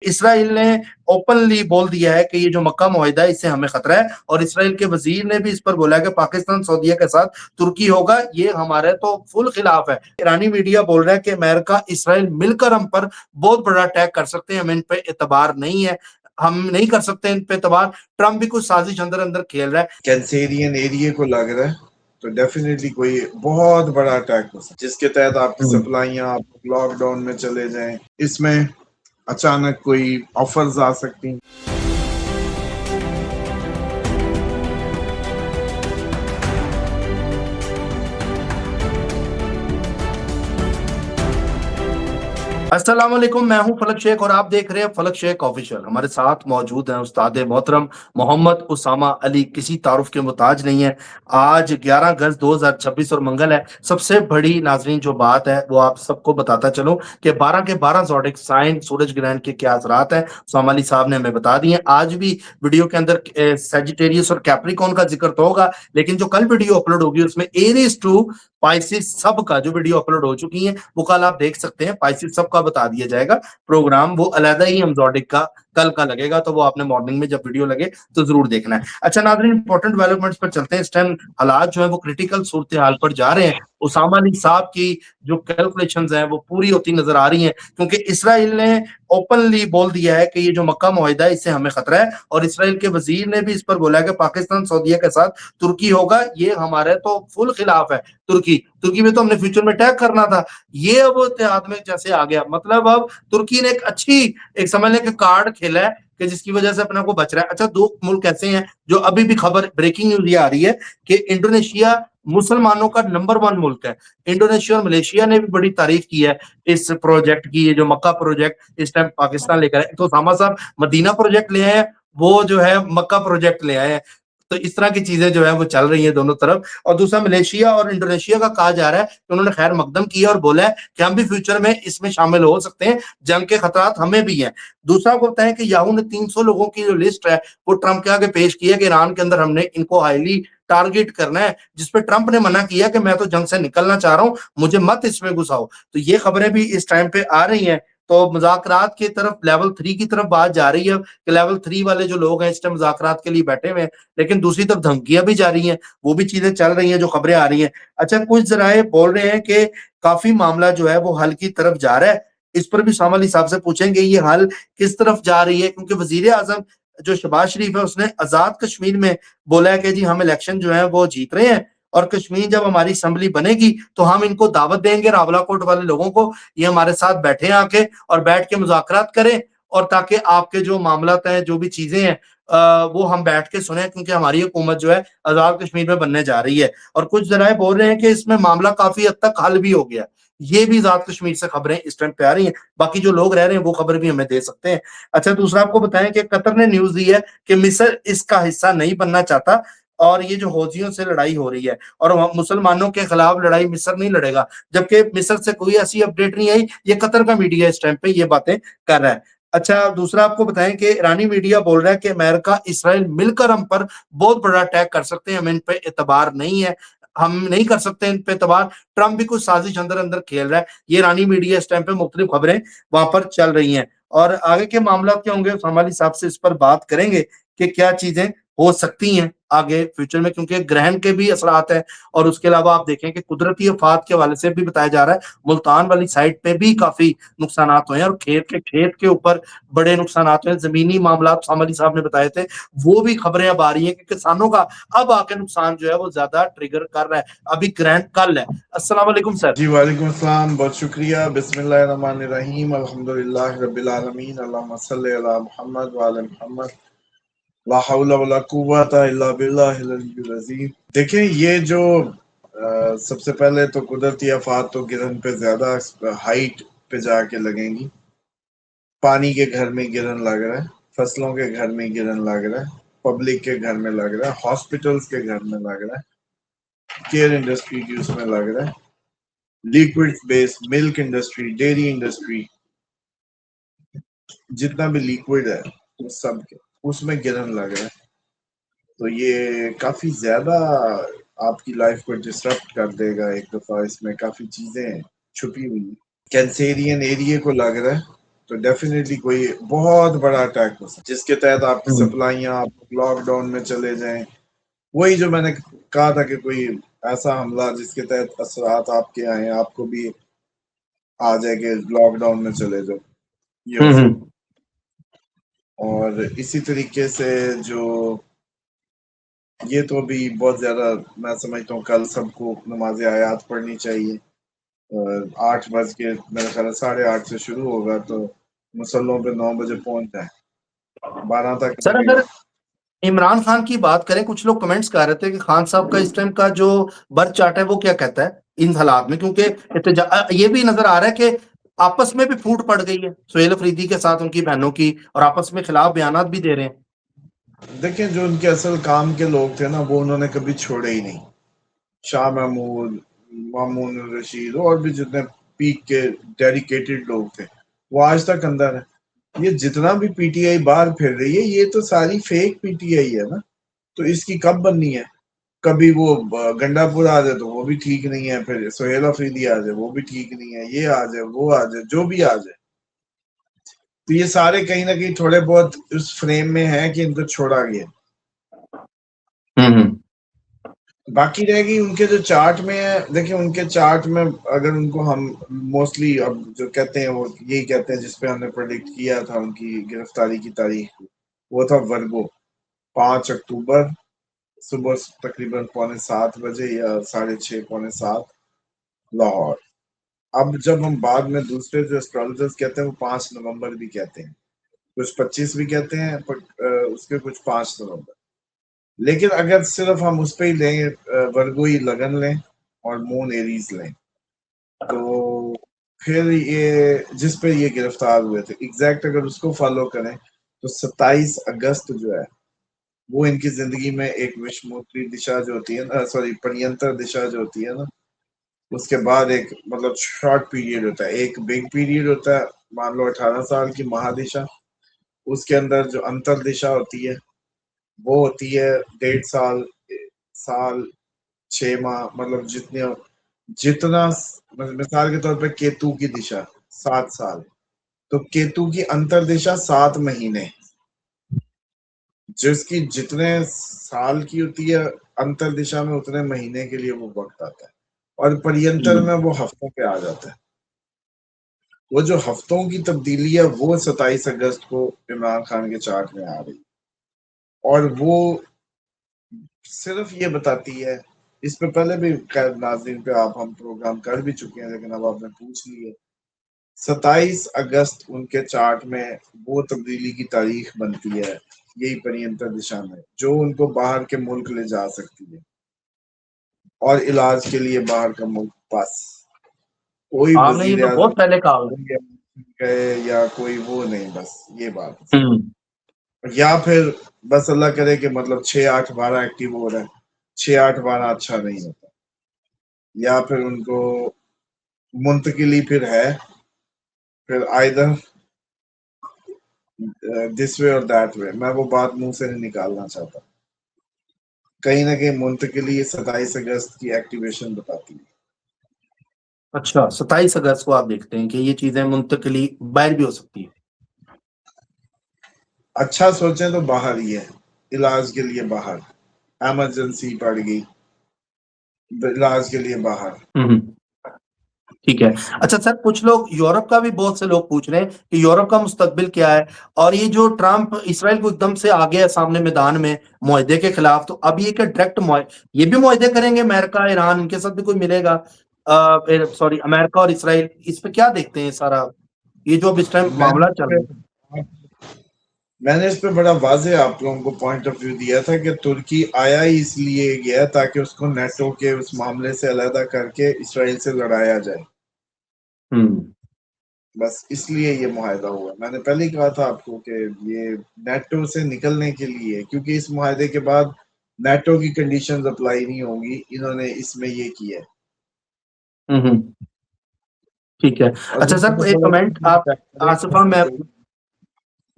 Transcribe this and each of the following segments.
Israel ने openly बोल दिया है कि ये जो मक्का मुआहिदा है इससे हमें खतरा है, और इसराइल के वजीर ने भी इस पर बोला है कि पाकिस्तान सऊदीया के साथ तुर्की होगा, ये हमारे तो फुल खिलाफ है। ईरानी मीडिया बोल रहा है कि अमेरिका इसराइल मिलकर हम पर बहुत बड़ा अटैक कर सकते हैं, हमें इन पे एतबार नहीं है, हम नहीं कर सकते इन पे एतबार। ट्रंप भी कुछ साजिश अंदर अंदर खेल रहा है। कैंसेरियन एरिया को लग रहा है तो डेफिनेटली कोई बहुत बड़ा अटैक हो सकता है, जिसके तहत आपकी सप्लाइयां आप लॉकडाउन में चले जाएं। इसमें अचानक कोई ऑफर्स आ सकती। अस्सलाम वालेकुम, मैं हूं फलक शेख और आप देख रहे हैं फलक शेख ऑफिशियल। हमारे साथ मौजूद हैं उस्ताद मोहतरम मोहम्मद उसामा अली, किसी तारुफ के मुताज नहीं है। आज 11 अगस्त 2026 और मंगल है। सबसे बड़ी नाजरीन जो बात है वो आप सबको बताता चलो कि 12 के 12 ज़ोडिक साइन सूरज ग्रहण के क्या असरात हैं, उसामा अली साहब ने हमें बता दिए। आज भी वीडियो के अंदर सेजिटेरियस और कैप्रिकॉन का जिक्र तो होगा, लेकिन जो कल वीडियो अपलोड होगी उसमें एरीज टू पाइसिस सब का जो वीडियो अपलोड हो चुकी है वो कल आप देख सकते हैं। पाइसिस सब का बता दिया जाएगा प्रोग्राम, वो अलग ही एमजोडिक का कल का लगेगा, तो वो आपने मॉर्निंग में जब वीडियो लगे तो जरूर देखना है। अच्छा नाज़रीन, इंपॉर्टेंट डेवलपमेंट्स पर चलते हैं। इस टाइम हालात जो है वो क्रिटिकल सूरत हाल पर जा रहे हैं। उसामा अली साहब की जो कैलकुलेशंस हैं वो पूरी होती नजर आ रही हैं, क्योंकि इसराइल ने ओपनली बोल दिया है कि ये जो मक्का मुआहिदा है इससे हमें खतरा है, और इसराइल के वजीर ने भी इस पर बोला है कि पाकिस्तान सऊदीया के साथ तुर्की होगा, ये हमारे तो फुल खिलाफ है। तुर्की तुर्की में तो हमने फ्यूचर में अटैक करना था, ये अब इत्तेहाद में जैसे आ गया। मतलब अब तुर्की ने एक अच्छी, एक समझ लें कि कार्ड खेला है कि जिसकी वजह से अपने को बच रहा है। अच्छा, दो मुल्क ऐसे हैं जो अभी भी खबर ब्रेकिंग न्यूज ये आ रही है कि इंडोनेशिया मुसलमानों का नंबर 1 मुल्क है। इंडोनेशिया और मलेशिया ने भी बड़ी तारीफ की है इस प्रोजेक्ट की। ये जो मक्का प्रोजेक्ट इस टाइम पाकिस्तान लेकर है, तो सामा साहब मदीना प्रोजेक्ट ले आए हैं, वो जो है मक्का प्रोजेक्ट ले आए हैं। तो इस तरह की चीजें जो है वो चल रही है दोनों तरफ। और दूसरा, मलेशिया और इंडोनेशिया का कहा जा रहा है कि उन्होंने खैर मकदम किया और बोला है कि हम भी फ्यूचर में इसमें शामिल हो सकते हैं, जंग के खतरात हमें भी हैं। दूसरा को बताएं कि याहू ने 300 लोगों की जो लिस्ट है वो ट्रंप के आगे पेश की है कि ईरान के अंदर हमने इनको हाईली टारगेट करना है, जिसपे ट्रंप ने मना किया कि मैं तो जंग से निकलना चाह रहा हूं, मुझे मत इसमें घुसाओ। तो ये खबरें भी इस टाइम पे आ रही हैं। तो मुज़ाकरात की तरफ, लेवल 3 की तरफ बात जा रही है कि लेवल 3 वाले जो लोग हैं इस टाइम मुज़ाकरात के लिए बैठे हुए हैं, लेकिन दूसरी तरफ धमकियां भी जा रही हैं, वो भी चीजें चल रही हैं जो खबरें आ रही हैं। अच्छा, कुछ जराए बोल रहे हैं कि काफी मामला जो है वो हल की तरफ जा रहा है। इस पर भी शामिल साहब से पूछेंगे ये हल किस तरफ जा रही है, क्योंकि वजीर आजम जो शहबाज शरीफ है उसने आजाद कश्मीर में बोला है कि जी हम इलेक्शन जो है वो जीत रहे हैं, और कश्मीर जब हमारी असम्बली बनेगी तो हम इनको दावत देंगे, रावलाकोट वाले लोगों को, ये हमारे साथ बैठे आके और बैठ के मुज़ाकरात करें, और ताकि आपके जो मामलात हैं, जो भी चीजें हैं, वो हम बैठ के सुने, क्योंकि हमारी हुकूमत जो है आजाद कश्मीर में बनने जा रही है। और कुछ जराए बोल रहे हैं कि इसमें मामला काफी हद तक हल भी हो गया। ये भी आजाद कश्मीर से खबरें इस टाइम पे आ रही हैं, बाकी जो लोग रह रहे हैं वो खबर भी हमें दे सकते हैं। अच्छा, दूसरा आपको बताएं कि कतर ने न्यूज दी है कि मिस्र इसका हिस्सा नहीं बनना चाहता, और ये जो हौजियों से लड़ाई हो रही है और मुसलमानों के खिलाफ लड़ाई मिस्र नहीं लड़ेगा, जबकि मिस्र से कोई ऐसी अपडेट नहीं आई। ये कतर का मीडिया इस टाइम पे ये बातें कर रहा है। अच्छा, दूसरा आपको बताएं कि ईरानी मीडिया बोल रहा है कि अमेरिका इसराइल मिलकर हम पर बहुत बड़ा अटैक कर सकते हैं, हमें इन पे एतबार नहीं है, हम नहीं कर सकते इन पे एतबार। ट्रंप भी कुछ साजिश अंदर अंदर खेल रहा है। ये ईरानी मीडिया इस टाइम पे मुख्तलिफ खबरें वहां पर चल रही हैं, और आगे के मामला क्या होंगे हमारे साहब से इस पर बात करेंगे कि क्या चीजें हो सकती हैं आगे फ्यूचर में, क्योंकि ग्रहण के भी असरात है। और उसके अलावा आप देखें कि कुदरती आफात के हवाले से भी बताया जा रहा है, मुल्तान वाली साइड पे भी काफी नुकसान हुए हैं, और खेत के ऊपर बड़े नुकसान हुए हैं। जमीनी मामला सामली साहब ने बताए थे, वो भी खबरें अब आ रही है कि किसानों का अब आके नुकसान जो है वो ज्यादा ट्रिगर कर रहा है। अभी ग्रहण कल है। अस्सलाम वालेकुम सर। जी वालेकुम अस्सलाम, बहुत शुक्रिया। बिस्मिल्लाहिर्रहमानिर्रहीम, अल्हम्दुलिल्लाहि रब्बिल आलमीन, अल्लाहुम्मा सल्लि अला मुहम्मद व अला मुहम्मद, ला हौला वला कुव्वता इल्ला बिल्लाहिल अलिय्यिल अज़ीम। देखें, ये जो सबसे पहले तो कुदरती आफात तो गिरन पे ज्यादा हाइट पे जाके लगेंगी। पानी के घर में गिरन लग रहा है, फसलों के घर में गिरन लग रहा है, पब्लिक के घर में लग रहा है, हॉस्पिटल्स के घर में लग रहा है, केयर इंडस्ट्री की उसमें लग रहा है, liquid based milk industry, dairy industry, जितना भी लिक्विड है उस सब के उसमें गिरन लग रहा है। तो ये काफी ज्यादा आपकी लाइफ को डिस्टर्ब कर देगा। एक दफा इसमें काफी चीजें छुपी हुई। कैंसेरियन एरिया को लग रहा है तो डेफिनेटली कोई बहुत बड़ा अटैक हो सकता है जिसके तहत आपकी सप्लाइयाँ आप लॉकडाउन में चले जाएं। वही जो मैंने कहा था कि कोई ऐसा हमला जिसके तहत असरात आपके आए, आपको भी आ जाए कि लॉकडाउन में चले जाओ, ये हो सकता है। और इसी तरीके से जो ये तो अभी बहुत ज्यादा मैं समझता हूँ कल सबको नमाज आयात पढ़नी चाहिए। 8 बज के मेरा ख्याल है 8:30 से शुरू होगा, तो मुसल्लों पे 9 बजे पहुंच जाए, 12 तक सर लगेगा। अगर इमरान खान की बात करें, कुछ लोग कमेंट्स कर रहे थे कि खान साहब का इस टाइम का जो बर्थ चार्ट है वो क्या कहता है इन हालात में, क्योंकि ये भी नजर आ रहा है कि आपस में भी फूट पड़ गई है सुहेल अफरीदी के साथ उनकी बहनों की, और आपस में खिलाफ बयानात भी दे रहे हैं। देखिए, जो उनके असल काम के लोग थे ना, वो उन्होंने कभी छोड़े ही नहीं। शाह महमूद, मामून रशीद और भी जितने पीक के डेडिकेटेड लोग थे, वो आज तक अंदर है। ये जितना भी पीटीआई बाहर फिर रही है, ये तो सारी फेक पीटीआई है ना। तो इसकी कब बननी है? कभी वो गंडापुर आ जाए तो वो भी ठीक नहीं है, फिर सुहेल अफरीदी आ जाए वो भी ठीक नहीं है, ये आ जाए वो आ जाए, जो भी आ जाए। तो ये सारे कहीं ना कहीं थोड़े बहुत उस फ्रेम में है कि इनको छोड़ा गया। बाकी रहेगी उनके जो चार्ट में है। देखिए, उनके चार्ट में अगर उनको हम मोस्टली अब जो कहते हैं वो यही कहते हैं, जिसपे हमने प्रेडिक्ट किया था उनकी गिरफ्तारी की तारीख, वो था वर्गो 5 अक्टूबर सुबह तकरीबन 6:45 बजे या 6:30 6:45 लाहौर। अब जब हम बाद में दूसरे जो एस्ट्रोलॉजर्स कहते हैं वो 5 नवंबर भी कहते हैं, कुछ 25 भी कहते हैं, पर उसके कुछ 5 नवंबर। लेकिन अगर सिर्फ हम उस पर ही लें, वर्गो ही लगन लें और मून एरीज लें, तो फिर ये जिस पे ये गिरफ्तार हुए थे एग्जैक्ट अगर उसको फॉलो करें तो 27 अगस्त जो है वो इनकी जिंदगी में एक विषमोत्री दिशा जो होती है ना, सॉरी परियंत्र दिशा जो होती है ना, उसके बाद एक मतलब शॉर्ट पीरियड होता है, एक बिग पीरियड होता है, मान लो 18 साल की महादिशा। उसके अंदर जो अंतर दिशा होती है वो होती है 1.5 साल, साल 6 माह, मतलब जितना मिसाल के तौर पे केतु की दिशा 7 साल, तो केतु की अंतर दिशा 7 महीने, जिसकी जितने साल की होती है अंतर दिशा में उतने महीने के लिए वो वक्त आता है, और परियंतर में वो हफ्तों पे आ जाता है। वो जो हफ्तों की तब्दीली है वो 27 अगस्त को इमरान खान के चार्ट में आ रही, और वो सिर्फ ये बताती है, इस पे पहले भी खैर नाज़रीन पे आप हम प्रोग्राम कर भी चुके हैं, लेकिन अब आपने पूछ लिए। 27 अगस्त उनके चार्ट में वो तब्दीली की तारीख बनती है, यही परियंत्र दिशा में, जो उनको बाहर के मुल्क ले जा सकती है, और इलाज के लिए बाहर का मुल्क बस। कोई आपने ये वजीर तो बहुत आजम पहले कहा। गए या कोई वो नहीं, बस ये बात है। या फिर बस अल्लाह करे कि मतलब 6 8 12 एक्टिव हो रहा है, 6 8 12 अच्छा नहीं होता, या फिर उनको मुंतकिली फिर है, फिर आइदर दिस वे और दैट वे। मैं वो बात मुंह से नहीं निकालना चाहता। कहीं ना कहीं मुंतकिली 27 अगस्त की एक्टिवेशन बताती है। अच्छा, 27 अगस्त को आप देखते हैं कि ये चीजें मुंतकली बाहर भी हो सकती है। अच्छा सोचें तो बाहर ही है, इलाज के लिए बाहर, एमरजेंसी पड़ गई, इलाज के लिए बाहर। ठीक है। अच्छा सर, कुछ लोग यूरोप का भी, बहुत से लोग पूछ रहे हैं कि यूरोप का मुस्तकबिल क्या है, और ये जो ट्रंप इसराइल को एकदम से आ गया सामने मैदान में मुआहदे के खिलाफ, तो अब ये क्या डायरेक्ट ये भी मुआहदे करेंगे अमेरिका ईरान, इनके साथ भी कोई मिलेगा? सॉरी, अमेरिका और इसराइल, इस पे क्या देखते हैं सारा ये जो अब इस टाइम मामला चल रहा है? मैंने इस पे बड़ा वाजे आप लोगों को पॉइंट ऑफ व्यू दिया था कि तुर्की आया ही इसलिए गया ताकि उसको नेटो के उस मामले से अलहदा करके इसराइल से लड़ाया जाए, बस इसलिए ये मुआहदा हुआ। मैंने पहले ही कहा था आपको कि ये नेटो से निकलने के लिए, क्योंकि इस मुआहदे के बाद नेटो की कंडीशंस अप्लाई नहीं होंगी, इन्होंने इसमें ये किया है। ठीक है। और अच्छा सर, एक कमेंट आप आसिफा मैं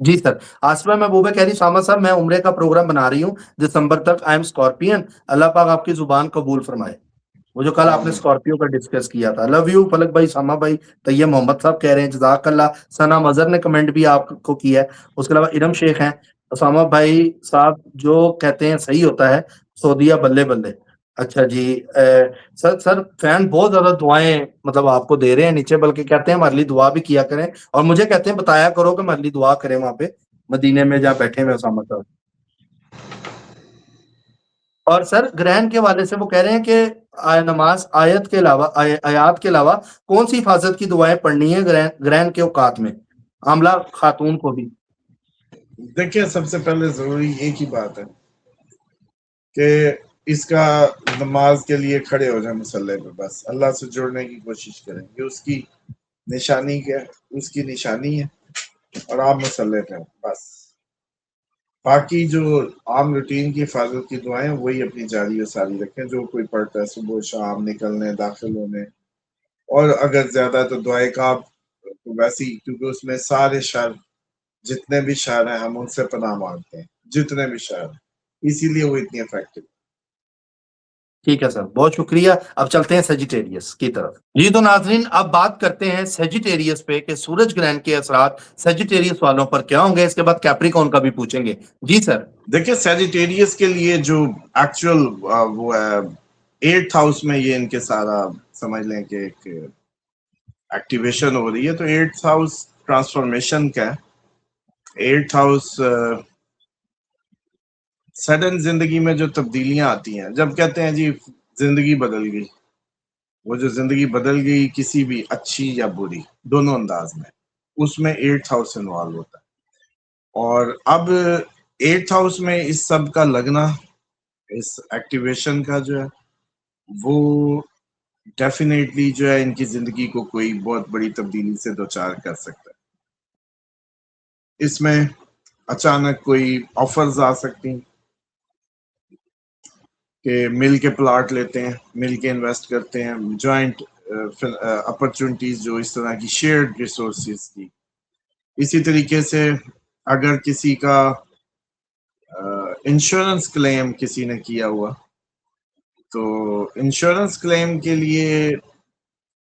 जी सर, आसिफा महबूबा कह रही सामा साहब, मैं उम्रे का प्रोग्राम बना रही हूँ दिसंबर तक, आई एम स्कॉर्पियन, अल्लाह पाक आपकी जुबान कबूल फरमाए। वो जो कल आपने आमीन। स्कॉर्पियो का डिस्कस किया था। लव यू फलक भाई, सामा भाई, तैयब मोहम्मद साहब कह रहे हैं जज़ाकल्लाह। सना मजहर ने कमेंट भी आपको किया है। उसके अलावा इरम शेख हैं। उसामा भाई साहब जो कहते हैं सही होता है, सऊदीया बल्ले बल्ले। अच्छा जी, सर फैन बहुत ज्यादा दुआएं मतलब आपको दे रहे हैं नीचे, बल्कि कहते हैं हमारे लिए दुआ भी किया करें, और मुझे कहते हैं बताया करो कि हमारे लिए दुआ करें वहां पे मदीने में जहाँ बैठे हुए उसामा साहब। और सर ग्रहण के हवाले से वो कह रहे हैं कि नमाज आयत के अलावा आयात के अलावा कौन सी हिफाजत की दुआएं पढ़नी है ग्रहण ग्रहण के औकात में, आमला खातून को भी। देखिए, सबसे पहले जरूरी एक ही बात है कि इसका नमाज के लिए खड़े हो जाए मुसल्ले पे, बस अल्लाह से जुड़ने की कोशिश करें। ये उसकी निशानी क्या, उसकी निशानी है, और आप मुसल्ले पे हैं, बस। बाकी जो आम रूटीन की हिफाजत की दुआएं वही अपनी जारी और सारी रखें, जो कोई पढ़ता है सुबह शाम, निकलने दाखिल होने। और अगर ज्यादा तो दुआए का तो वैसी, क्योंकि उसमें सारे शर, जितने भी शर हैं हम उनसे पनाह मांगते हैं, जितने भी शर हैं, इसीलिए वो इतनी इफेक्टिव। ठीक है सर, बहुत शुक्रिया। अब चलते हैं सेजिटेरियस की तरफ। जी तो नाजरीन, अब बात करते हैं सेजिटेरियस पे कि सूरज ग्रहण के असरात सेजिटेरियस वालों पर क्या होंगे। इसके बाद कैप्रिकॉर्न का भी पूछेंगे। जी सर। देखिए, सैजिटेरियस के लिए जो एक्चुअल वो है, 8th हाउस में ये इनके सारा समझ लें कि एक एक्टिवेशन हो रही है। तो 8th हाउस ट्रांसफॉर्मेशन का है। 8th हाउस सडन जिंदगी में जो तब्दीलियां आती हैं, जब कहते हैं जी जिंदगी बदल गई, वो जो जिंदगी बदल गई किसी भी अच्छी या बुरी दोनों अंदाज में, उसमें 8th हाउस इन्वॉल्व होता है। और अब 8th हाउस में इस सब का लगना, इस एक्टिवेशन का जो है, वो डेफिनेटली जो है इनकी जिंदगी को कोई बहुत बड़ी तब्दीली से दो चार कर सकता है। इसमें अचानक कोई ऑफर्स आ सकती हैं कि मिल के प्लॉट लेते हैं, मिल के इन्वेस्ट करते हैं, जॉइंट अपॉर्चुनिटीज जो इस तरह की शेयर्ड रिसोर्सेज की। इसी तरीके से अगर किसी का इंश्योरेंस क्लेम किसी ने किया हुआ, तो इंश्योरेंस क्लेम के लिए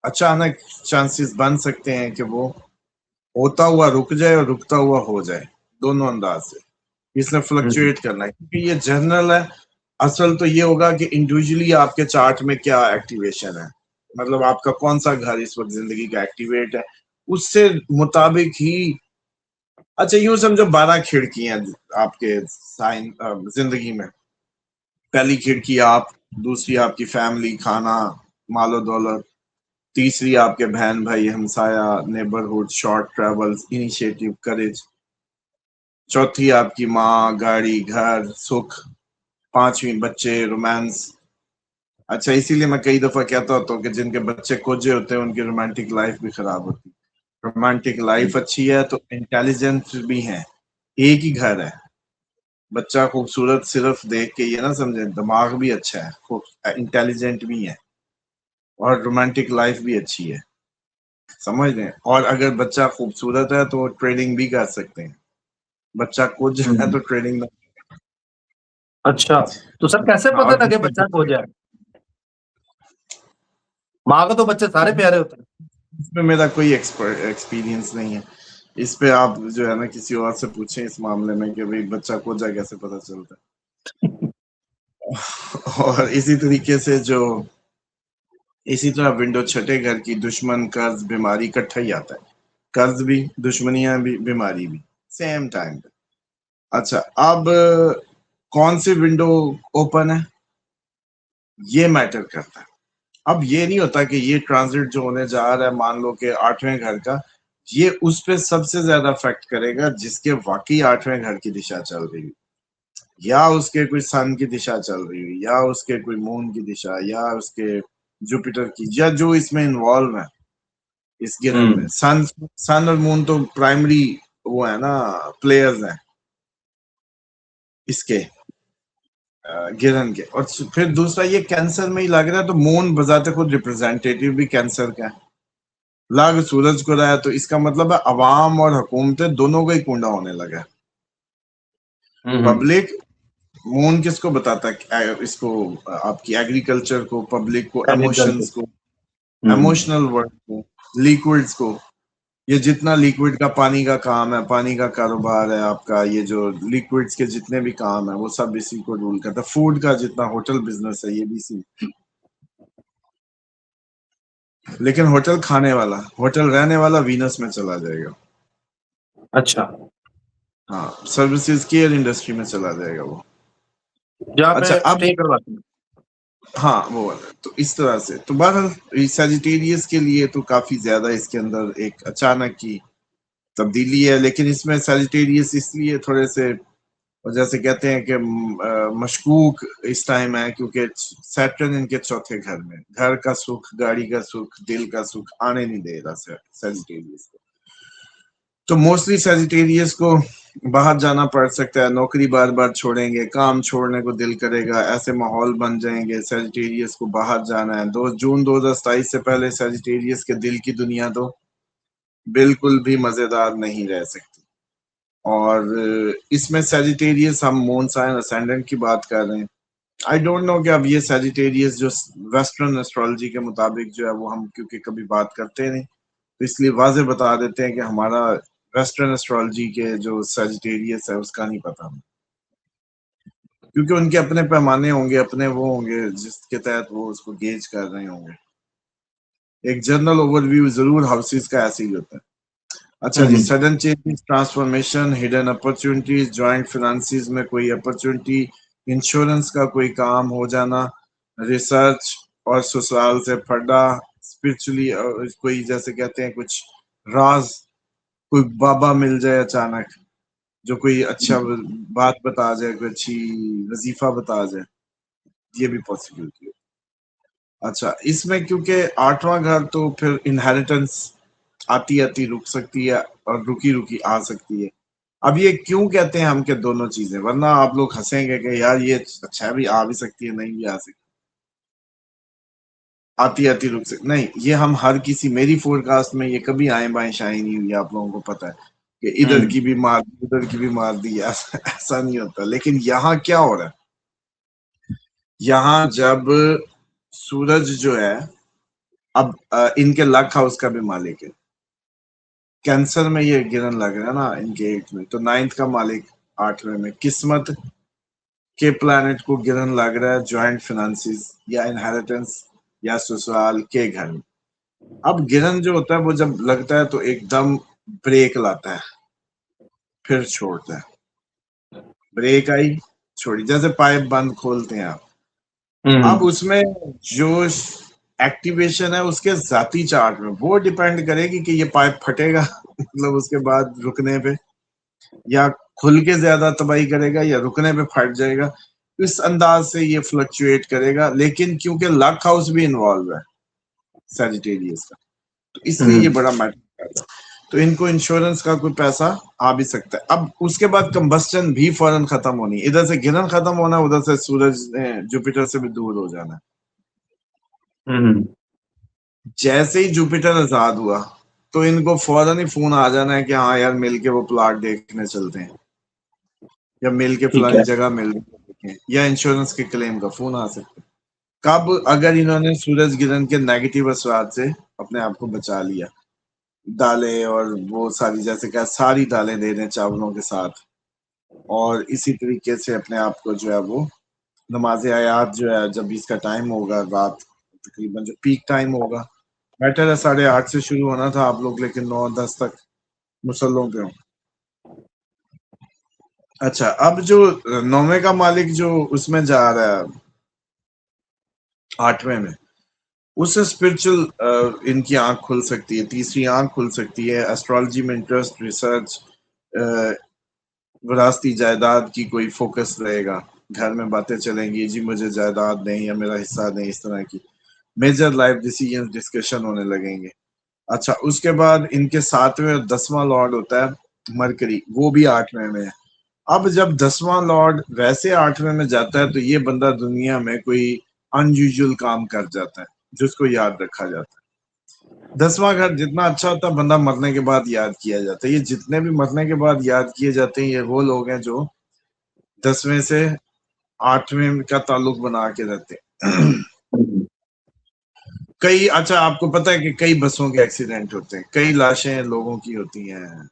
अचानक चांसेस बन सकते हैं कि वो होता हुआ रुक जाए और रुकता हुआ हो जाए, दोनों अंदाज से। इसने फ्लक्चुएट करना है, क्योंकि ये जनरल है। असल तो ये होगा कि इंडिविजुअली आपके चार्ट में क्या एक्टिवेशन है, मतलब आपका कौन सा घर इस वक्त जिंदगी का एक्टिवेट है, उससे मुताबिक ही। अच्छा, यूं समझो 12 खिड़कियां आपके साइन जिंदगी में। पहली खिड़की आप, दूसरी आपकी फैमिली, खाना, मालो दौलत, तीसरी आपके बहन भाई, हमसाया, नेबरहुड, शॉर्ट ट्रेवल्स, इनिशिएटिव, करेज, चौथी आपकी माँ, गाड़ी, घर, सुख, पांचवी बच्चे, रोमांस। अच्छा, इसीलिए मैं कई दफा कहता होता हूँ कि जिनके बच्चे खोजे होते हैं उनकी रोमांटिक लाइफ भी खराब होती है। रोमांटिक लाइफ अच्छी है तो इंटेलिजेंट भी है। एक ही घर है, बच्चा खूबसूरत सिर्फ देख के ये ना समझे, दिमाग भी अच्छा है, खूब इंटेलिजेंट भी है, और रोमांटिक लाइफ भी अच्छी है, समझ लें। और अगर बच्चा खूबसूरत है तो ट्रेडिंग भी कर सकते हैं, बच्चा कुछ है तो ट्रेडिंग में। अच्छा, तो सर कैसे पता और लगे बच्चा खो जाए? माँ को तो बच्चे सारे प्यारे होते हैं। इसमें मेरा कोई एक्सपीरियंस नहीं है। इस पे आप जो है ना किसी और से पूछें इस मामले में कि भाई बच्चा खो जाए कैसे पता चलता है। और इसी तरीके से जो इसी तरह विंडो छठे घर की, दुश्मन, कर्ज, बीमारी इकट्ठा ही आता है। कर्ज भी, दुश्मनियां भी, बीमारी भी, सेम टाइम पे। अच्छा, अब कौन सी विंडो ओपन है ये मैटर करता है। अब ये नहीं होता कि ये ट्रांजिट जो होने जा रहा है, मान लो कि 8वें घर का, ये उस पे सबसे ज्यादा इफेक्ट करेगा जिसके वाकई 8वें घर की दिशा चल रही है, या उसके कोई सन की दिशा चल रही हुई, या उसके कोई मून की दिशा, या उसके जुपिटर की, या जो इसमें इन्वॉल्व है इस गिरन में। सन और मून तो प्राइमरी वो है ना, प्लेयर्स हैं इसके गिरन के। और फिर दूसरा ये कैंसर में ही लग रहा है, तो मून बजाते खुद रिप्रेजेंटेटिव भी कैंसर का है, लग सूरज को रहा है, तो इसका मतलब है अवाम और हुकूमतें दोनों का ही कुंडा होने लगा है। पब्लिक मून किसको बताता है? इसको आपकी एग्रीकल्चर को, पब्लिक को, एग्रीकल्चर। इमोशंस को, इमोशनल वर्ल्ड को, लिक्विड्स को। ये जितना लिक्विड का पानी का काम है, पानी का कारोबार है आपका, ये जो लिक्विड्स के जितने भी काम है वो सब इसी को रूल करता है। फूड का जितना होटल बिजनेस है ये भी इसी। लेकिन होटल खाने वाला, होटल रहने वाला वीनस में चला जाएगा। अच्छा, हाँ, सर्विसेज केयर इंडस्ट्री में चला जाएगा वो। जहाँ अच्छा, पे अब स्टे करवाते हैं। हाँ वो वाला, तो इस तरह से तो बहरहाल सैजिटेरियस के लिए तो काफी ज्यादा इसके अंदर एक अचानक की तब्दीली है। लेकिन इसमें सैजिटेरियस इसलिए थोड़े से, और जैसे कहते हैं कि मशकूक इस टाइम है क्योंकि सैटर्न इनके चौथे घर में, घर का सुख, गाड़ी का सुख, दिल का सुख आने नहीं दे रहा सैजिटेरियस को। तो मोस्टली सैजिटेरियस को बाहर जाना पड़ सकता है, नौकरी बार बार छोड़ेंगे, काम छोड़ने को दिल करेगा, ऐसे माहौल बन जाएंगे, सैजिटेरियस को बाहर जाना है। 2 जून 2027 से पहले सैजिटेरियस के दिल की दुनिया तो बिल्कुल भी मजेदार नहीं रह सकती। और इसमें सैजिटेरियस, हम मून साइन असेंडेंट की बात कर रहे हैं। आई डोंट नो कि अब ये सैजिटेरियस जो वेस्टर्न एस्ट्रोलॉजी के मुताबिक जो है वो हम क्योंकि कभी बात करते नहीं, तो इसलिए वाजे बता देते हैं कि हमारा वेस्टर्न एस्ट्रोलॉजी के जो सैजिटेरियस है उसका नहीं पता हमें, क्योंकि उनके अपने पैमाने होंगे, अपने वो होंगे जिसके तहत वो उसको गेज कर रहे होंगे। एक जनरल ओवरव्यू जरूर हाउसेस का ऐसे ही होता है। अच्छा जी, sudden changes, transformation, hidden opportunities, joint finances में कोई अपॉर्चुनिटी, इंश्योरेंस का कोई काम हो जाना, रिसर्च और ससुराल से फटा, स्पिरिचुअली कोई जैसे कहते हैं कुछ राज, कोई बाबा मिल जाए अचानक जो कोई अच्छा बात बता जाए, कोई अच्छी वजीफा बता जाए, ये भी पॉसिबिलिटी है। अच्छा, इसमें क्योंकि 8वां घर तो फिर इनहेरिटेंस आती आती रुक सकती है और रुकी रुकी आ सकती है। अब ये क्यों कहते हैं हम कि दोनों चीजें, वरना आप लोग हंसेंगे कि यार ये अच्छा भी आ भी सकती है, नहीं भी आ सकती, आती आती रुक सकती नहीं। ये हम हर किसी, मेरी फोरकास्ट में ये कभी आए बाएं शाएं नहीं हुई, आप लोगों को पता है कि इधर की भी मार दी, उधर की भी मार दी, ऐसा नहीं होता। लेकिन यहाँ क्या हो रहा है, यहाँ जब सूरज जो है, अब इनके लक हाउस का भी मालिक है, कैंसर में ये गिरन लग रहा है ना इनके 8 में, तो 9th का मालिक 8वें में, किस्मत के प्लैनेट को गिरन लग रहा है जॉइंट फाइनेंसिस या इनहेरिटेंस या ससुराल के घर में। अब गिरन जो होता है वो जब लगता है तो एकदम ब्रेक लाता है, फिर छोड़ता है। ब्रेक आई, छोड़ी, जैसे पाइप बंद खोलते हैं आप। अब उसमें जो एक्टिवेशन है उसके जाती चार्ट में वो डिपेंड करेगी कि ये पाइप फटेगा मतलब उसके बाद रुकने पे, या खुल के ज्यादा तबाही करेगा, या रुकने पे फट जाएगा। इस अंदाज से ये फ्लक्चुएट करेगा। लेकिन क्योंकि लक हाउस भी इन्वॉल्व है सैजिटेरियस का, तो इसलिए ये बड़ा मैटर करता है। तो इनको इंश्योरेंस का कोई पैसा आ भी सकता है। अब उसके बाद कंबस्टन भी फौरन खत्म होनी, इधर से गिरन खत्म होना, उधर से सूरज जुपिटर से भी दूर हो जाना। जैसे ही जुपिटर आजाद हुआ तो इनको फौरन ही फोन आ जाना है कि हाँ यार मिल के वो प्लाट देखने चलते हैं, या मिल के ठीक फलानी है। जगह मिल के, या इंश्योरेंस के क्लेम का फोन आ सकता है। कब? अगर इन्होंने सूरज गिरन के नेगेटिव असरात से अपने आप को बचा लिया, दालें और वो सारी, जैसे क्या सारी दालें दे दें चावलों के साथ, और इसी तरीके से अपने आप को जो है वो नमाज आयात जो है, जब इसका टाइम होगा रात तकरीबन जो पीक टाइम होगा, बेटर है 8:30 से शुरू होना था आप लोग, लेकिन 9-10 तक मुसल्लों पे हो। अच्छा, अब जो 9वें का मालिक जो उसमें जा रहा है 8वें में, उससे स्पिरिचुअल इनकी आंख खुल सकती है, तीसरी आंख खुल सकती है, एस्ट्रोलॉजी में इंटरेस्ट, रिसर्च, विरासती जायदाद की कोई फोकस रहेगा, घर में बातें चलेंगी जी मुझे जायदाद नहीं या मेरा हिस्सा नहीं, इस तरह की मेजर लाइफ डिसीजन डिस्कशन होने लगेंगे। अच्छा, उसके बाद इनके 7वें और 10वां लॉर्ड होता है मरकरी, वो भी 8वें में है। अब जब 10वां लॉर्ड वैसे 8वें में जाता है तो ये बंदा दुनिया में कोई अनयूजुअल काम कर जाता है जिसको याद रखा जाता है। 10वां घर जितना अच्छा होता है बंदा मरने के बाद याद किया जाता है। ये जितने भी मरने के बाद याद किए जाते हैं ये वो लोग हैं जो 10वें से 8वें का ताल्लुक बना के रहते हैं। कई, अच्छा आपको पता है कि कई बसों के एक्सीडेंट होते हैं, कई लाशें लोगों की होती हैं,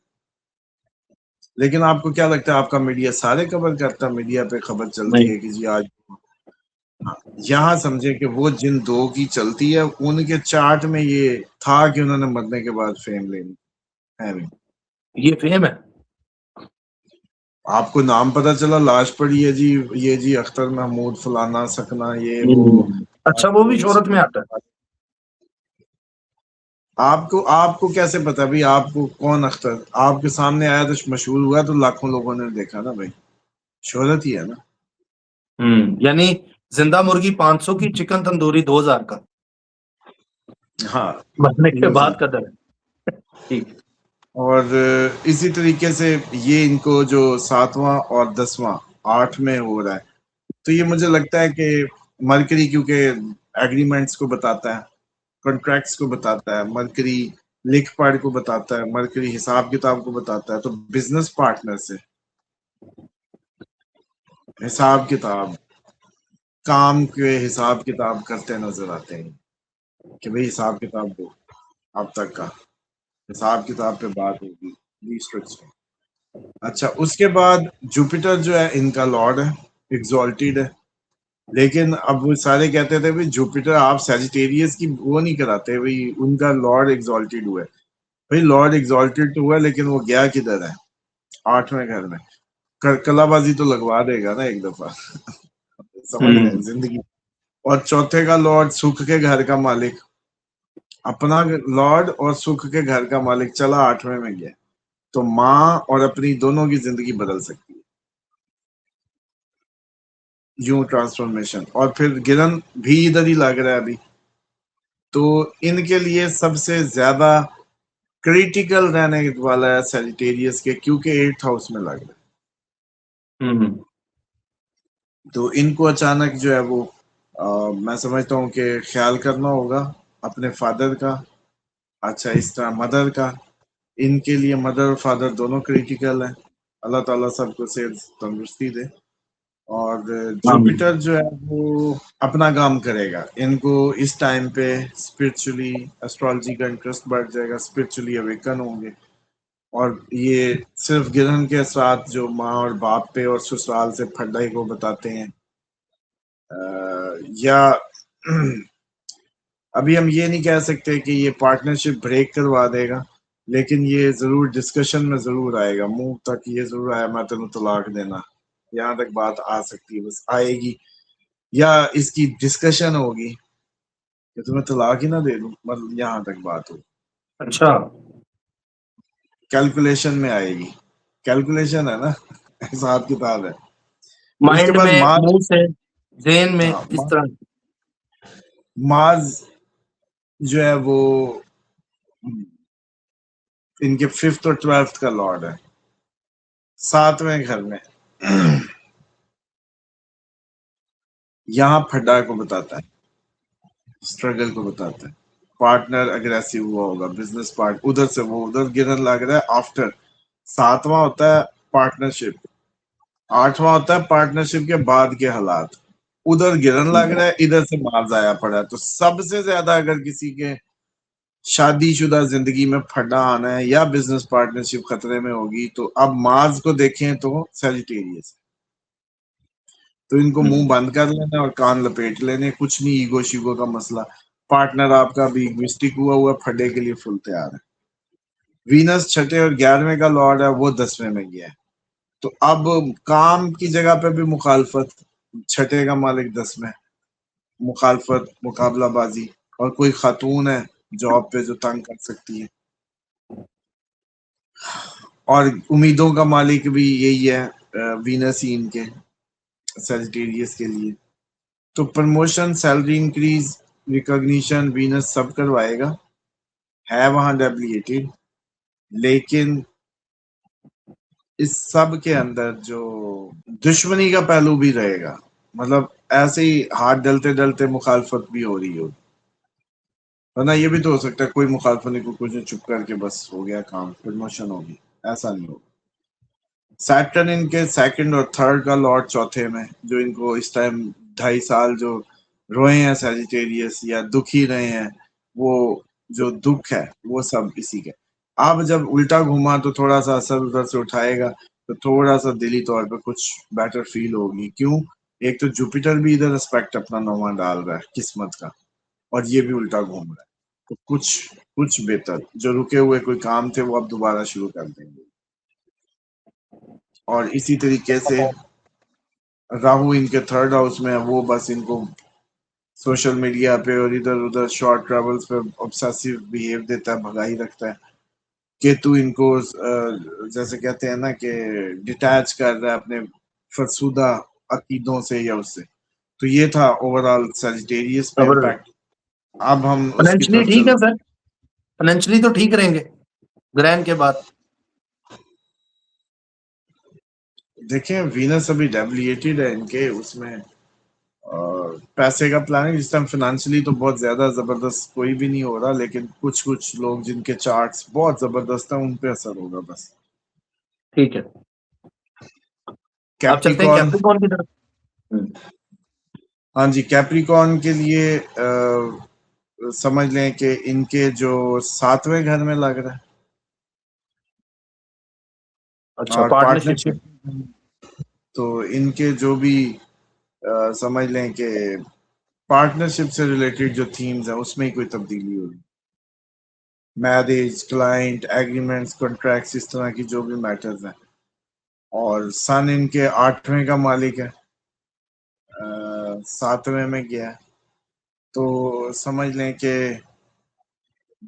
लेकिन आपको क्या लगता है आपका मीडिया सारे कवर करता है? मीडिया पे खबर चलती नहीं। है कि जी आज, हाँ, यहाँ समझे कि वो जिन दो की चलती है उनके चार्ट में ये था कि उन्होंने मरने के बाद फेम लेनी है नहीं। ये फेम है। आपको नाम पता चला, लाश पड़ी है जी, ये जी अख्तर महमूद फलाना सकना ये वो। अच्छा, वो भी शोहरत में आता है। आपको आपको कैसे पता भाई? आपको कौन अख्तर आपके सामने आया तो मशहूर हुआ तो लाखों लोगों ने देखा ना भाई, शोहरत ही है ना। यानी जिंदा मुर्गी 500 की, चिकन तंदूरी 2000 का, हाँ, मरने के यूं बाद समझ। का दर है। ठीक। और इसी तरीके से ये इनको जो 7वां और 10वां 8 में हो रहा है, तो ये मुझे लगता है कि मरकरी, क्योंकि एग्रीमेंट्स को बताता है, कॉन्ट्रैक्ट्स को बताता है, मरकरी लिख पढ़ को बताता है, मरकरी हिसाब किताब को बताता है, तो बिजनेस पार्टनर से हिसाब किताब, काम के हिसाब किताब करते नजर आते हैं कि भाई हिसाब किताब दो, अब तक का हिसाब किताब पे बात होगी रिस्ट्रिक्शन। अच्छा, उसके बाद जुपिटर जो है इनका लॉर्ड है, एग्जॉल्टेड है, लेकिन अब वो सारे कहते थे भाई जुपिटर आप सैजिटेरियस की वो नहीं कराते भाई, उनका लॉर्ड एग्जॉल्टेड हुआ है। भाई लॉर्ड एग्जॉल्टेड तो हुआ है, लेकिन वो गया किधर है? 8वें घर में। कलाबाजी तो लगवा देगा ना एक दफा। समझ रहे हैं हम्म। जिंदगी। और चौथे का लॉर्ड सुख के घर का मालिक, अपना लॉर्ड और सुख के घर का मालिक चला 8वें में गया, तो माँ और अपनी दोनों की जिंदगी बदल सकती है यूं ट्रांसफॉर्मेशन। और फिर गिरन भी इधर ही लग रहा है अभी, तो इनके लिए सबसे ज्यादा क्रिटिकल रहने वाला है सेजिटेरियस के, क्योंकि 8th हाउस में लग रहा हम्म। है। तो इनको अचानक जो है वो मैं समझता हूँ कि ख्याल करना होगा अपने फादर का। अच्छा, इस तरह मदर का, इनके लिए मदर और फादर दोनों क्रिटिकल है। अल्लाह ताला सबको सेहत तंदुरुस्ती दे। और आमीन। जुपिटर जो है वो अपना काम करेगा, इनको इस टाइम पे स्पिरिचुअली एस्ट्रोलॉजी का इंटरेस्ट बढ़ जाएगा, स्पिरिचुअली अवेकन होंगे। और ये सिर्फ गिरहन के साथ जो माँ और बाप पे और ससुराल से फड्डाई को बताते हैं, या अभी हम ये नहीं कह सकते कि ये पार्टनरशिप ब्रेक करवा देगा, लेकिन ये जरूर डिस्कशन में जरूर आएगा, मुंह तक ये जरूर आया मैं तेन तलाक देना, यहाँ तक बात आ सकती है, बस आएगी, या इसकी डिस्कशन होगी कि तुम्हें तलाक ही ना दे दूं, मतलब यहाँ तक बात हो, अच्छा। कैलकुलेशन में आएगी। कैलकुलेशन है ना, हिसाब किताब है। उसके माइंड बाद में, मार्स, मुंह से, जेन में, हाँ, इस तरह। मार्स जो है वो इनके 5th और 12th का लॉर्ड है, 7वें घर में। यहाँ फड्डा को बताता है, स्ट्रगल को बताता है, पार्टनर अग्रेसिव हुआ होगा, बिजनेस पार्ट उधर से वो उधर गिरने लग रहा है आफ्टर। 7वां होता है पार्टनरशिप, 8वां होता है पार्टनरशिप के बाद के हालात, उधर गिरन लग रहा है, इधर से मार जाया पड़ा है। तो सबसे ज्यादा अगर किसी के शादीशुदा जिंदगी में फड्डा आना है या बिजनेस पार्टनरशिप खतरे में होगी, तो अब मार्स को देखें तो सैजिटेरियस, तो इनको मुंह बंद कर लेना और कान लपेट लेने, कुछ नहीं ईगो शीगो का मसला। पार्टनर आपका भी इग्विस्टिक हुआ हुआ फड्डे के लिए फुल तैयार है। वीनस 6 और 11वें का लॉर्ड है, वो 10वें में गया है, तो अब काम की जगह पे भी मुखालफत, 6 का मालिक 10 में, मुखालफत मुकाबलाबाजी, और कोई खातून है जॉब पे जो तंग कर सकती है, और उम्मीदों का मालिक भी यही है वीनस ही इनके सेजिटेरियस के लिए। तो promotion, salary increase, recognition Venus सब करवाएगा, है वहां डेबिलिटेड, लेकिन इस सब के अंदर जो दुश्मनी का पहलू भी रहेगा, मतलब ऐसे ही हाथ डलते डलते मुखालफत भी हो रही हो, वरना ये भी तो हो सकता है कोई मुखालफत नहीं को कुछ चुप करके बस हो गया काम, प्रमोशन होगी, ऐसा नहीं होगा। सैटर्न इनके सेकंड और थर्ड का लॉर्ड चौथे में, जो इनको इस टाइम 2.5 साल जो रोए हैं सैजिटेरियस या दुखी रहे हैं, वो जो दुख है वो सब इसी के। अब जब उल्टा घुमा तो थोड़ा सा असर उधर से उठाएगा, तो थोड़ा सा दिली तौर पे कुछ बेटर फील होगी। क्यों? एक तो जुपिटर भी इधर एस्पेक्ट अपना 9वां डाल रहा है किस्मत का, और ये भी उल्टा घूम रहा है, तो कुछ कुछ बेहतर जो रुके हुए कोई काम थे वो अब दोबारा शुरू कर देंगे। और इसी तरीके से राहु इनके थर्ड हाउस में है, वो बस इनको सोशल मीडिया पे और इधर उधर शॉर्ट ट्रेवल्स पे ऑब्सेसिव बिहेव देता है, भगाई रखता है। केतु इनको जैसे कहते हैं ना कि डिटैच कर रहा है अपने फरसुदा अकीदों से या उससे। तो ये था ओवरऑल सैजिटेरियस पे इम्पैक्ट। अब हम उसकी फाइनेंशियली तरफ ठीक है चलते सर, फाइनेंशियली तो ठीक रहेंगे ग्रहण के बाद। देखें, वीनस अभी डेविएटेड है इनके उसमें, पैसे का प्लानिंग इस टाइम फाइनेंशियली तो बहुत ज्यादा जबरदस्त कोई भी नहीं हो रहा, लेकिन कुछ कुछ लोग जिनके चार्ट्स बहुत जबरदस्त हैं उन पे असर होगा बस। ठीक है, आप चलते हैं कैप्रिकॉर्न, कैप्रिकॉर्न की तरफ। हाँ जी, कैप्रिकॉर्न के लिए समझ लें कि इनके जो 7वें घर में लग रहा है, अच्छा, और पार्टनरशिप में। पार्टनरशिप, तो इनके जो भी समझ लें कि पार्टनरशिप से रिलेटेड जो थीम्स हैं उसमें ही कोई तब्दीली होगी। मैरिज, क्लाइंट, एग्रीमेंट्स, कॉन्ट्रैक्ट्स, इस तरह की जो भी मैटर्स हैं। और सन इनके 8वें का मालिक है, 7वें में गया है, तो समझ लें कि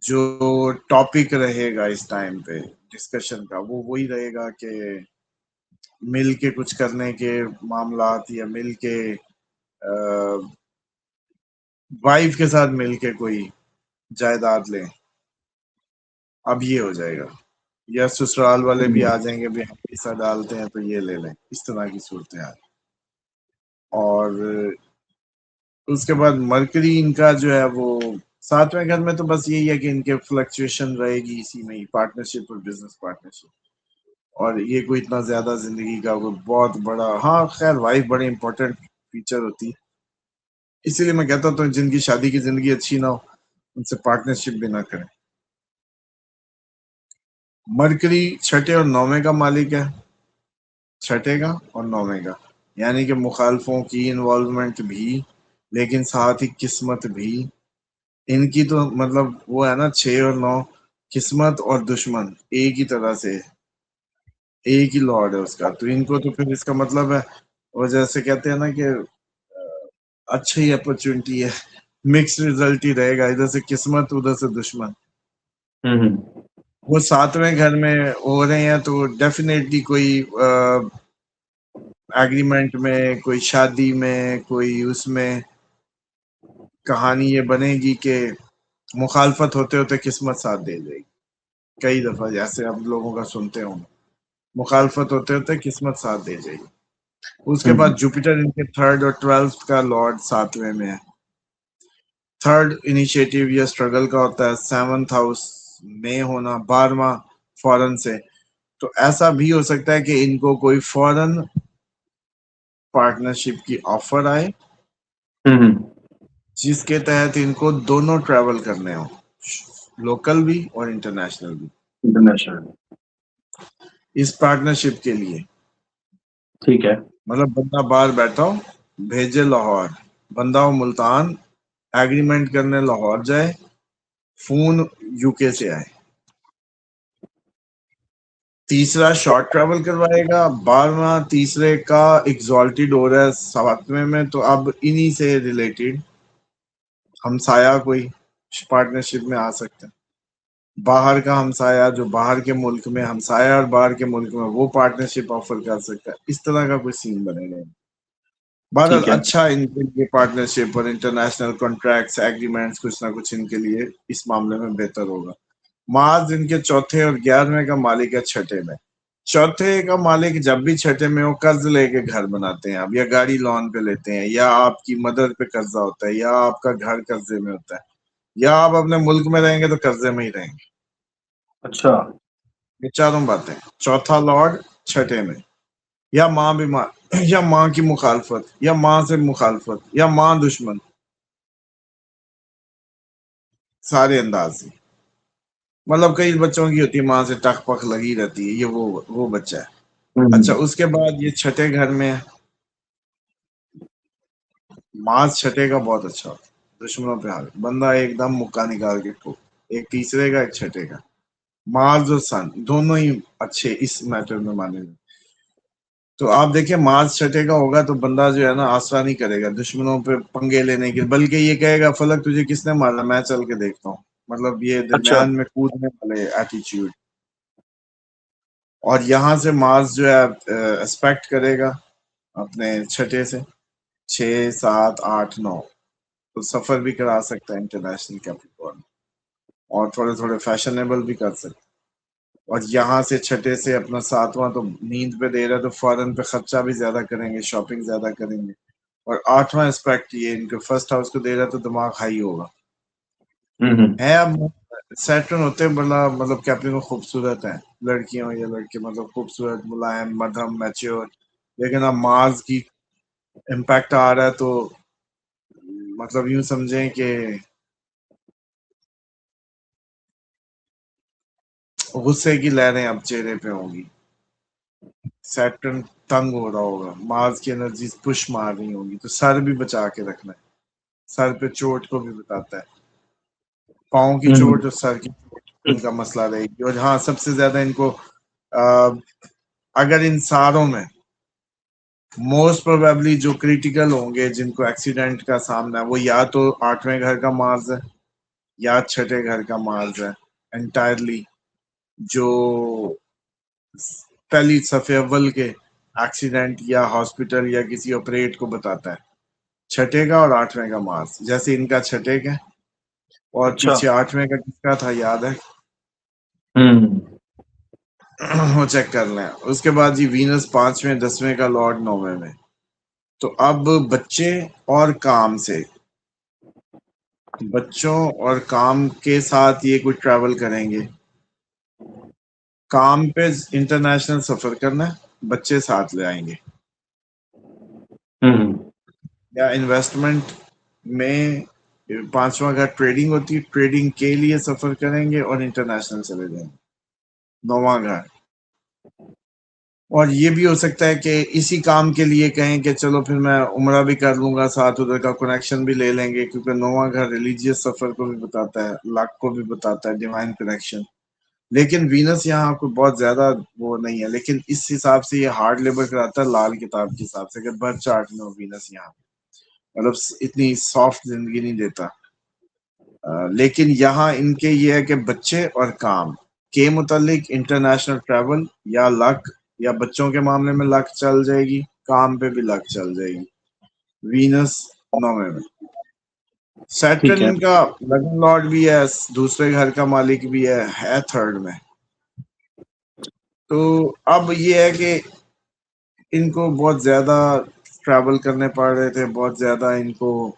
जो टॉपिक रहेगा इस टाइम पे डिस्कशन का वो वही रहेगा कि मिल के कुछ करने के मामलात, या मिल के वाइफ के साथ मिल के कोई जायदाद लें। अब ये हो जाएगा, या ससुराल वाले भी आ जाएंगे, भी हम पैसा डालते हैं तो ये ले लें, इस तरह की सूरत हाल। और उसके बाद मरकरी इनका जो है वो 7वें घर में, तो बस यही है कि इनके फ्लक्चुएशन रहेगी इसी में ही, पार्टनरशिप और बिजनेस पार्टनरशिप। और ये कोई इतना ज्यादा जिंदगी का कोई बहुत बड़ा, हाँ खैर वाइफ बड़ी इंपॉर्टेंट फीचर होती है, इसीलिए मैं कहता हूँ जिनकी शादी की जिंदगी अच्छी ना हो उनसे पार्टनरशिप भी ना करें। मरकरी 6ठे और 9वें का मालिक है, 6ठे का और 9वें का, यानी कि मुखालफों की इन्वॉल्वमेंट भी, लेकिन साथ ही किस्मत भी। इनकी तो मतलब वो है ना, 6 और 9, किस्मत और दुश्मन एक ही तरह से, एक ही लॉर्ड है उसका, तो इनको तो फिर इसका मतलब है, वो जैसे कहते हैं ना कि अच्छी अपॉर्चुनिटी है, मिक्स रिजल्ट ही रहेगा, इधर से किस्मत उधर से दुश्मन। वो 7वें घर में हो रहे हैं, तो डेफिनेटली कोई एग्रीमेंट में, कोई शादी में, कोई उसमें कहानी ये बनेगी कि मुखालफत होते होते किस्मत साथ दे जाएगी। कई दफा जैसे आप लोगों का सुनते हो, मुखालफत होते होते किस्मत साथ दे जाएगी। उसके बाद जुपिटर इनके 3rd और 12th का लॉर्ड 7वें में है। 3rd इनिशिएटिव या स्ट्रगल का होता है, 7th हाउस में होना, 12वां फॉरेन से। तो ऐसा भी हो सकता है कि इनको कोई फॉरेन पार्टनरशिप की ऑफर आए, जिसके तहत इनको दोनों ट्रैवल करने हो, लोकल भी और इंटरनेशनल भी, इंटरनेशनल। इस पार्टनरशिप के लिए। ठीक है। मतलब बंदा बाहर बैठा हो, भेजे लाहौर, बंदा हो मुल्तान, एग्रीमेंट करने लाहौर जाए, फोन यूके से आए। तीसरा शॉर्ट ट्रैवल करवाएगा, 12वां तीसरे का एग्जॉल्टेड हो रहा है 7वें में, तो अब इन्हीं से रिलेटेड हमसाया कोई पार्टनरशिप में आ सकता है। बाहर का हमसाया जो बाहर के मुल्क में हमसाया, और बाहर के मुल्क में वो पार्टनरशिप ऑफर कर सकता है, इस तरह का कोई सीन बनेगा। बहरहाल ठीक है। अच्छा, इनके लिए पार्टनरशिप और इंटरनेशनल कॉन्ट्रैक्ट्स, एग्रीमेंट्स कुछ ना कुछ इनके लिए इस मामले में बेहतर होगा। मार्स इनके 4थे और 11वें का मालिक है 6ठे में। 4थे का मालिक जब भी 6ठे में हो, कर्ज लेके घर बनाते हैं अब, या गाड़ी लोन पे लेते हैं, या आपकी मदर पे कर्जा होता है, या आपका घर कर्जे में होता है, या आप अपने मुल्क में रहेंगे तो कर्जे में ही रहेंगे। अच्छा। ये चारों बातें। चौथा लॉर्ड छठे में, या माँ बीमार, या माँ की मुखालफत, या माँ से मुखालफत, या माँ दुश्मन, सारे अंदाज से। मतलब कई बच्चों की होती है माँ से टक पक लगी रहती है, ये वो बच्चा है। अच्छा, उसके बाद ये छठे घर में है, मार्स छठे का बहुत अच्छा होता है, दुश्मनों पे हावी, बंदा एकदम मुक्का निकाल के ठोक, एक तीसरे का एक छठे का। मार्स और सन दोनों ही अच्छे इस मैटर में माने जाते। तो आप देखिए मार्स छठे का होगा तो बंदा जो है ना आसरा नहीं करेगा दुश्मनों पे पंगे लेने के, बल्कि ये कहेगा फलक तुझे किसने मारा, मैं चल के देखता हूँ। मतलब ये अच्छा। दरमियान में कूदने वाले एटीट्यूड। और यहाँ से मार्स जो है एक्सपेक्ट करेगा अपने छठे से 6 7 8 9, तो सफर भी करा सकता है इंटरनेशनल कैप्रिकॉर्न, और थोड़े थोड़े फैशनेबल भी कर सकता है। और यहाँ से छठे से अपना सातवां तो नींद पे दे रहा है, तो फौरन पे खर्चा भी ज्यादा करेंगे, शॉपिंग ज्यादा करेंगे। और आठवां एस्पेक्ट ये इनके फर्स्ट हाउस को दे रहा है, तो दिमाग हाई होगा। है अब सैटर्न होते हैं बड़ा, मतलब कैप्रिकॉर्न खूबसूरत है, लड़कियों या लड़के मतलब खूबसूरत, मुलायम, मध्यम, मैच्योर। लेकिन अब मार्स की इम्पैक्ट आ रहा है, तो मतलब यूं समझें कि गुस्से की लहरें अब चेहरे पे होंगी। सैटर्न तंग हो रहा होगा, मार्स की एनर्जी पुश मार रही होगी, तो सर भी बचा के रखना है। सर पे चोट को भी बताता है, पाँव की चोट और सर की चोट इनका मसला रहेगी। और हाँ, सबसे ज्यादा इनको अगर इन सारों में मोस्ट प्रोबेबली जो क्रिटिकल होंगे, जिनको एक्सीडेंट का सामना है, वो या तो आठवें घर का मार्स है या छठे घर का मार्स है एंटायरली, जो पहली सफ़े अव्वल के एक्सीडेंट या हॉस्पिटल या किसी ऑपरेट को बताता है। छठे का और आठवें का मार्स, जैसे इनका छठे का, और अच्छा। पीछे आठवें का किसका था याद है? हम्म। वो चेक कर लें। उसके बाद जी वीनस पांचवें, 10वें का लॉर्ड 9वें में। तो अब बच्चे और काम से, बच्चों और काम के साथ ये कोई ट्रैवल करेंगे। काम पे इंटरनेशनल सफर करना है, बच्चे साथ ले आएंगे। हम्म। या इन्वेस्टमेंट में पांचवा घर ट्रेडिंग होती है, ट्रेडिंग के लिए सफर करेंगे और इंटरनेशनल चले जाएंगे। नौवां घर। और ये भी हो सकता है कि इसी काम के लिए कहें कि चलो फिर मैं उम्रा भी कर लूंगा साथ, उधर का कनेक्शन भी ले लेंगे, क्योंकि नौवां घर रिलीजियस सफर को भी बताता है, लक को भी बताता है, डिवाइन कनेक्शन। लेकिन वीनस यहाँ कोई बहुत ज्यादा वो नहीं है, लेकिन इस हिसाब से ये हार्ड लेबर कराता है लाल किताब के हिसाब से, कि बर्थ चार्ट में हो वीनस यहाँ, मतलब इतनी सॉफ्ट जिंदगी नहीं देता। लेकिन यहाँ इनके ये है कि बच्चे और काम के मुतालिक इंटरनेशनल ट्रैवल या लक, या बच्चों के मामले में लक चल जाएगी, काम पे भी लक चल जाएगी। वीनस 9वें में। ठीक सैटर्न है। इनका लगन लॉर्ड भी है, दूसरे घर का मालिक भी है थर्ड में। तो अब ये है कि इनको बहुत ज्यादा ट्रैवल करने पड़ रहे थे, बहुत ज्यादा इनको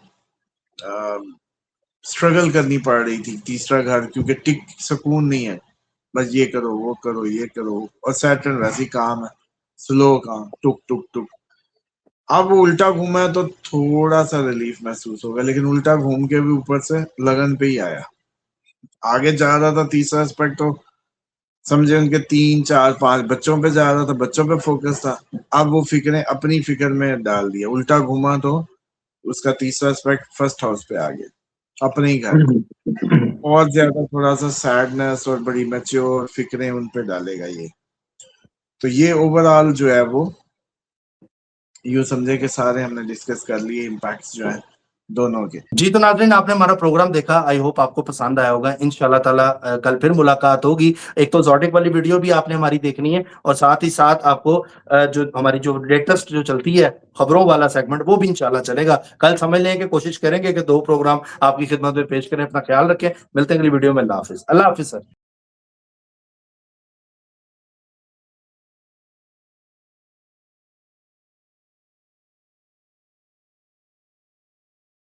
स्ट्रगल करनी पड़ रही थी तीसरा घर, क्योंकि टिक सुकून नहीं है, बस ये करो वो करो ये करो। और सैटर्न वैसे ही काम है, स्लो काम, टुक टुक टुक। अब वो उल्टा घूमा है तो थोड़ा सा रिलीफ महसूस होगा, लेकिन उल्टा घूम के भी ऊपर से लगन पे ही आया। आगे जा रहा था तीसरा एस्पेक्ट, तो समझे उनके 3 4 5 बच्चों पे जा रहा था, बच्चों पे फोकस था। अब वो फिक्रें अपनी फिक्र में डाल दिया, उल्टा घूमा तो उसका तीसरा एस्पेक्ट फर्स्ट हाउस पे आ गया, अपने ही घर को। और ज्यादा थोड़ा सा सैडनेस और बड़ी मैच्योर फिक्रें उन पे डालेगा ये। तो ये ओवरऑल जो है वो यूं समझे कि सारे हमने डिस्कस कर लिए इम्पैक्ट्स जो है दोनों के। जी तो नाज़रीन, आपने हमारा प्रोग्राम देखा, आई होप आपको पसंद आया होगा। इंशाल्लाह ताला कल फिर मुलाकात होगी। एक तो ज़ोडिक वाली वीडियो भी आपने हमारी देखनी है, और साथ ही साथ आपको जो हमारी जो लेटेस्ट जो चलती है खबरों वाला सेगमेंट, वो भी इंशाल्लाह चलेगा। कल समझ लें कि कोशिश करेंगे कि 2 प्रोग्राम आपकी खिदमत में पेश करें। अपना ख्याल रखें, मिलते हैं अगली वीडियो में। अल्लाह हाफिज। अल्लाह हाफिज सर।